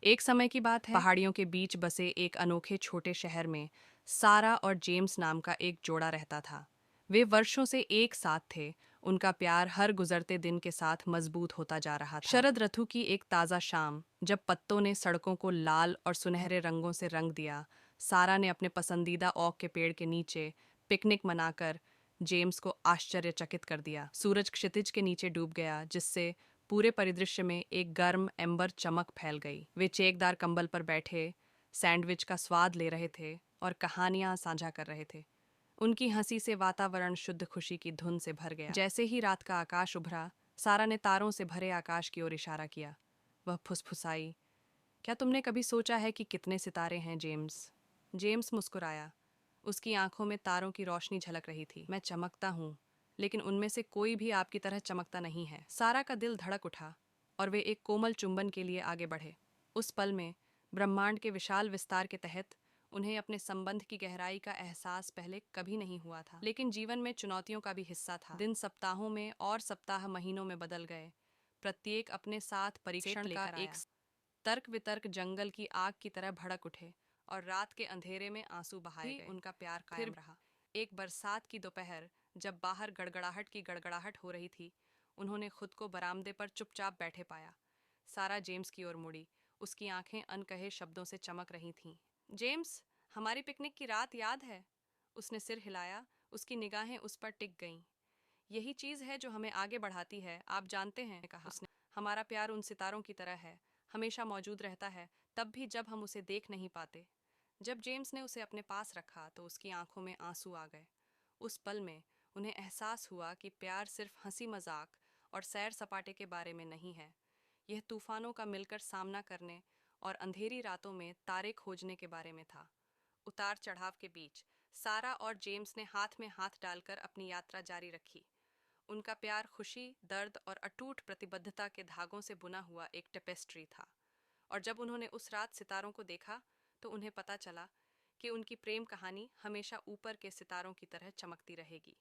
एक समय की बात है, पहाड़ियों के बीच बसे एक अनोखे छोटे शहर में सारा और जेम्स नाम का एक जोड़ा रहता था। वे वर्षों से एक साथ थे। उनका प्यार हर गुजरते दिन के साथ मजबूत होता जा रहा था। शरद ऋतु की एक ताज़ा शाम, जब पत्तों ने सड़कों को लाल और सुनहरे रंगों से रंग दिया, सारा ने अपने पसंदीदा ओक के पेड़ के नीचे पिकनिक मनाकर जेम्स को आश्चर्यचकित कर दिया। सूरज क्षितिज के नीचे डूब गया, जिससे पूरे परिदृश्य में एक गर्म एम्बर चमक फैल गई। वे चेकदार कंबल पर बैठे सैंडविच का स्वाद ले रहे थे और कहानियां साझा कर रहे थे। उनकी हंसी से वातावरण शुद्ध खुशी की धुन से भर गया। जैसे ही रात का आकाश उभरा, सारा ने तारों से भरे आकाश की ओर इशारा किया। वह फुसफुसाई, क्या तुमने कभी सोचा है कि कितने सितारे हैं, जेम्स? जेम्स मुस्कुराया। उसकी आंखों में तारों की रोशनी झलक रही थी। मैं चमकता हूँ, लेकिन उनमें से कोई भी आपकी तरह चमकता नहीं है। सारा का दिल धड़क उठा और वे एक कोमल चुंबन के लिए आगे बढ़े। उस पल में ब्रह्मांड के विशाल विस्तार के तहत उन्हें अपने संबंध की गहराई का एहसास पहले कभी नहीं हुआ था। लेकिन जीवन में चुनौतियों का भी हिस्सा था। दिन सप्ताहों में और सप्ताह महीनों में बदल गए। प्रत्येक अपने साथ परीक्षण का एक तर्क वितर्क जंगल की आग की तरह भड़क उठे और रात के अंधेरे में आंसू बहाए गए। उनका प्यार कायम रहा। एक बरसात की दोपहर, जब बाहर गड़गड़ाहट की गड़गड़ाहट हो रही थी, उन्होंने खुद को बरामदे पर चुपचाप बैठे पाया। सारा जेम्स की ओर मुड़ी। उसकी आंखें अनकहे शब्दों से चमक रही थीं। जेम्स, हमारी पिकनिक की रात याद है? उसने सिर हिलाया। उसकी निगाहें उस पर टिक गईं। यही चीज है जो हमें आगे बढ़ाती है, आप जानते हैं, कहा उसने। हमारा प्यार उन सितारों की तरह है, हमेशा मौजूद रहता है, तब भी जब हम उसे देख नहीं पाते। जब जेम्स ने उसे अपने पास रखा तो उसकी आंखों में आंसू आ गए। उस पल में उन्हें एहसास हुआ कि प्यार सिर्फ हंसी मजाक और सैर सपाटे के बारे में नहीं है। यह तूफानों का मिलकर सामना करने और अंधेरी रातों में तारे खोजने के बारे में था। उतार चढ़ाव के बीच सारा और जेम्स ने हाथ में हाथ डालकर अपनी यात्रा जारी रखी। उनका प्यार खुशी, दर्द और अटूट प्रतिबद्धता के धागों से बुना हुआ एक टेपेस्ट्री था। और जब उन्होंने उस रात सितारों को देखा, तो उन्हें पता चला कि उनकी प्रेम कहानी हमेशा ऊपर के सितारों की तरह चमकती रहेगी।